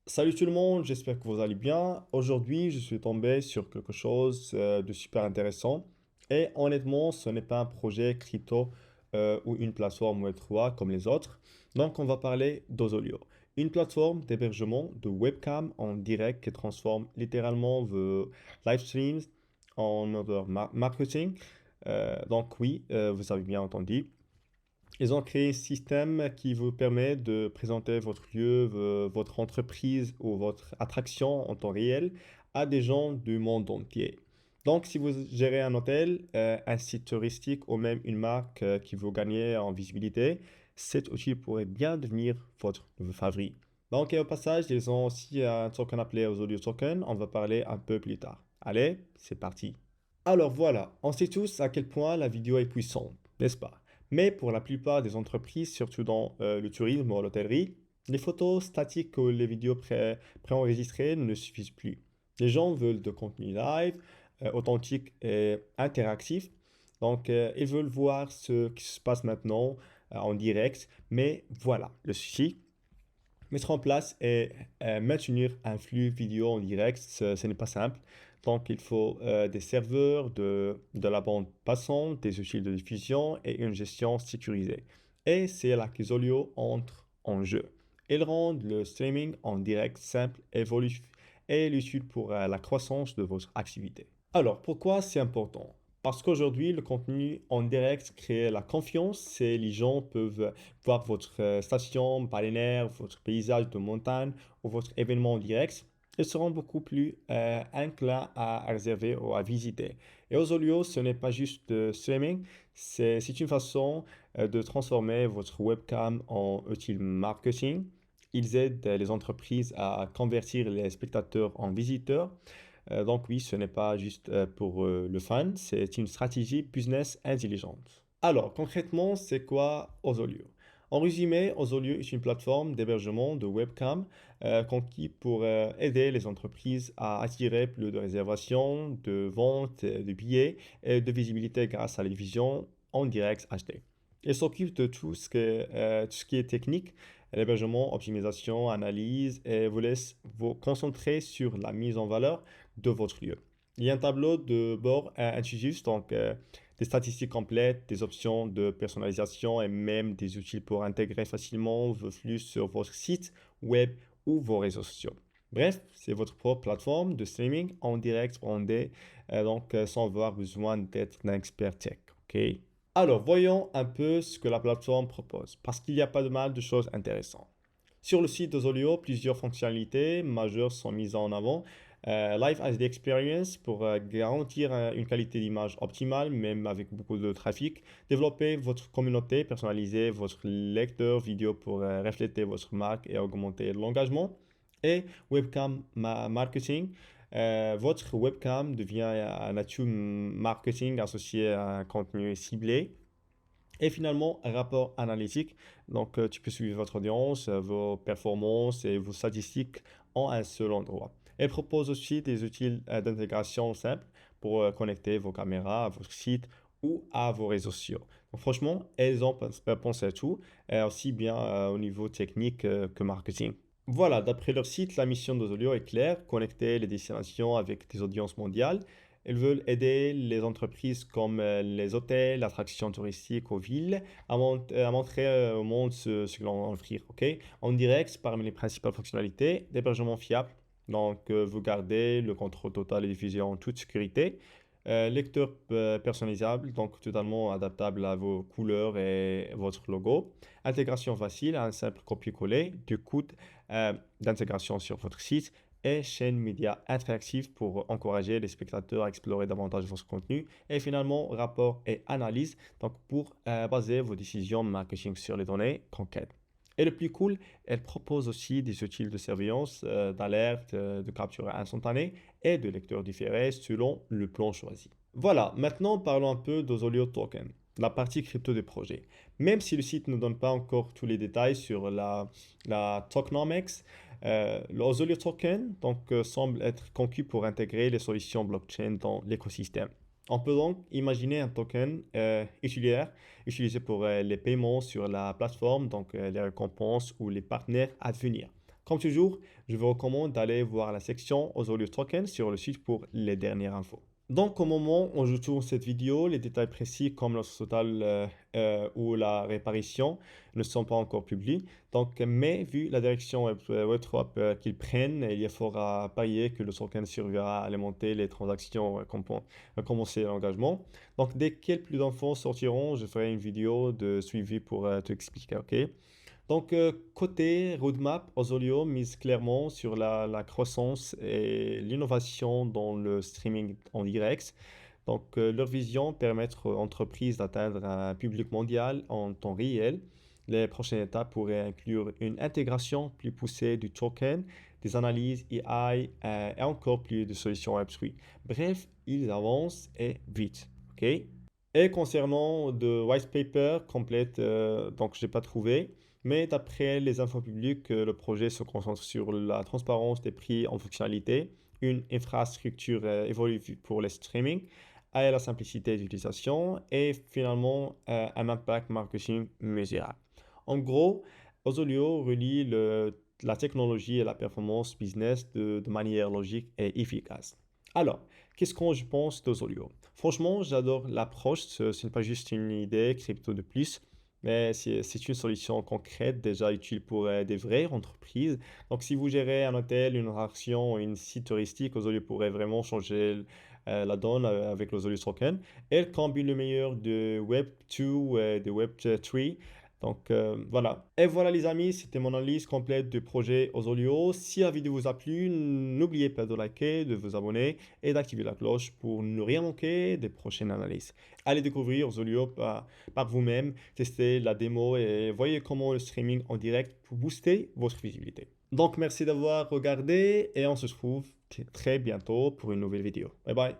Salut tout le monde, j'espère que vous allez bien. Aujourd'hui, je suis tombé sur quelque chose de super intéressant. Et honnêtement, ce n'est pas un projet crypto ou une plateforme Web3 comme les autres. Donc, on va parler d'Ozolio, une plateforme d'hébergement de webcam en direct qui transforme littéralement vos live streams en mode marketing. Donc, oui, vous avez bien entendu. Ils ont créé un système qui vous permet de présenter votre lieu, votre entreprise ou votre attraction en temps réel à des gens du monde entier. Donc, si vous gérez un hôtel, un site touristique ou même une marque qui veut gagner en visibilité, cet outil pourrait bien devenir votre nouveau favori. Donc, et au passage, ils ont aussi un token appelé Audio Token. On va parler un peu plus tard. Allez, c'est parti. Alors voilà, on sait tous à quel point la vidéo est puissante, n'est-ce pas? Mais pour la plupart des entreprises, surtout dans le tourisme ou l'hôtellerie, les photos statiques ou les vidéos préenregistrées ne suffisent plus. Les gens veulent de contenu live, authentique et interactif. Donc, ils veulent voir ce qui se passe maintenant en direct. Mais voilà, le souci, mettre en place et maintenir un flux vidéo en direct, ce n'est pas simple. Donc, il faut des serveurs, de la bande passante, des outils de diffusion et une gestion sécurisée. Et c'est là que Zolio entre en jeu. Ils rendent le streaming en direct simple et utile pour la croissance de votre activité. Alors, pourquoi c'est important? Parce qu'aujourd'hui, le contenu en direct crée la confiance et les gens peuvent voir votre station balnéaire, votre paysage de montagne ou votre événement en direct. Ils seront beaucoup plus enclins à réserver ou à visiter. Et Ozolio, ce n'est pas juste de streaming, c'est une façon de transformer votre webcam en outil marketing. Ils aident les entreprises à convertir les spectateurs en visiteurs. Donc oui, ce n'est pas juste pour le fun, c'est une stratégie business intelligente. Alors, concrètement, c'est quoi Ozolio? En résumé, Ozolio est une plateforme d'hébergement de webcam conquis pour aider les entreprises à attirer plus de réservations, de ventes, de billets et de visibilité grâce à la diffusion en direct HD. Il s'occupe de tout ce qui est technique, l'hébergement, optimisation, analyse et vous laisse vous concentrer sur la mise en valeur de votre lieu. Il y a un tableau de bord intuitif, donc des statistiques complètes, des options de personnalisation et même des outils pour intégrer facilement vos flux sur votre site web ou vos réseaux sociaux. Bref, c'est votre propre plateforme de streaming en direct brandé, sans avoir besoin d'être un expert tech. Ok? Alors, voyons un peu ce que la plateforme propose, parce qu'il y a pas de mal de choses intéressantes. Sur le site de Zolio, plusieurs fonctionnalités majeures sont mises en avant. Live HD Experience pour garantir une qualité d'image optimale, même avec beaucoup de trafic. Développer votre communauté, personnaliser votre lecteur vidéo pour refléter votre marque et augmenter l'engagement. Et webcam marketing. Votre webcam devient un atout marketing associé à un contenu ciblé. Et finalement, un rapport analytique. Donc, tu peux suivre votre audience, vos performances et vos statistiques en un seul endroit. Elle propose aussi des outils d'intégration simples pour connecter vos caméras à votre site ou à vos réseaux sociaux. Donc, franchement, elles ont pensé à tout, aussi bien au niveau technique que marketing. Voilà, d'après leur site, la mission d'Ozolio est claire, connecter les destinations avec des audiences mondiales. Ils veulent aider les entreprises comme les hôtels, l'attraction touristique aux villes à montrer au monde ce qu'ils ont à offrir. Ok. En direct, parmi les principales fonctionnalités, l'hébergement fiable. Donc, vous gardez le contrôle total et diffusion en toute sécurité. Lecteur personnalisable, donc totalement adaptable à vos couleurs et votre logo. Intégration facile, un simple copier-coller du code d'intégration sur votre site et chaîne média interactive pour encourager les spectateurs à explorer davantage votre contenu. Et finalement, rapport et analyse, donc pour baser vos décisions marketing sur les données concrètes. Et le plus cool, elle propose aussi des outils de surveillance, d'alerte, de capture instantanée et de lecteur différé selon le plan choisi. Voilà, maintenant parlons un peu d'Ozolio Token, la partie crypto du projet. Même si le site ne donne pas encore tous les détails sur la tokenomics, l'Ozolio Token semble être conçu pour intégrer les solutions blockchain dans l'écosystème. On peut donc imaginer un token utilitaire utilisé pour les paiements sur la plateforme, les récompenses ou les partenaires à venir. Comme toujours, je vous recommande d'aller voir la section Ozolio Token sur le site pour les dernières infos. Donc, au moment où je tourne cette vidéo, les détails précis comme le total ou la réparation ne sont pas encore publiés. Donc, mais vu la direction Web3 qu'ils prennent, il y a fort à parier que le token servira à alimenter les transactions commencer l'engagement. Donc, dès que plus d'infos sortiront, je ferai une vidéo de suivi pour t'expliquer, ok? Donc, côté roadmap, Ozolio mise clairement sur la croissance et l'innovation dans le streaming en direct. Donc, leur vision permettre aux entreprises d'atteindre un public mondial en temps réel. Les prochaines étapes pourraient inclure une intégration plus poussée du token, des analyses AI et encore plus de solutions Web3. Bref, ils avancent et vite. OK? Et concernant de white paper complète, donc je n'ai pas trouvé, mais d'après les infos publiques, le projet se concentre sur la transparence des prix en fonctionnalité, une infrastructure évolutive pour le streaming, et la simplicité d'utilisation et finalement un impact marketing mesurable. En gros, Ozolio relie la technologie et la performance business de manière logique et efficace. Alors, qu'est-ce que je pense d'Ozolio? Franchement, j'adore l'approche. Ce n'est pas juste une idée crypto de plus, mais c'est une solution concrète déjà utile pour des vraies entreprises. Donc, si vous gérez un hôtel, une attraction, une site touristique, Ozolio pourrait vraiment changer la donne avec l'Ozolio Token. Elle combine le meilleur de Web2 et de Web3. Donc voilà. Et voilà les amis, c'était mon analyse complète du projet Ozolio. Si la vidéo vous a plu, n'oubliez pas de liker, de vous abonner et d'activer la cloche pour ne rien manquer des prochaines analyses. Allez découvrir Ozolio par vous-même, testez la démo et voyez comment le streaming en direct peut booster votre visibilité. Donc merci d'avoir regardé et on se retrouve très bientôt pour une nouvelle vidéo. Bye bye.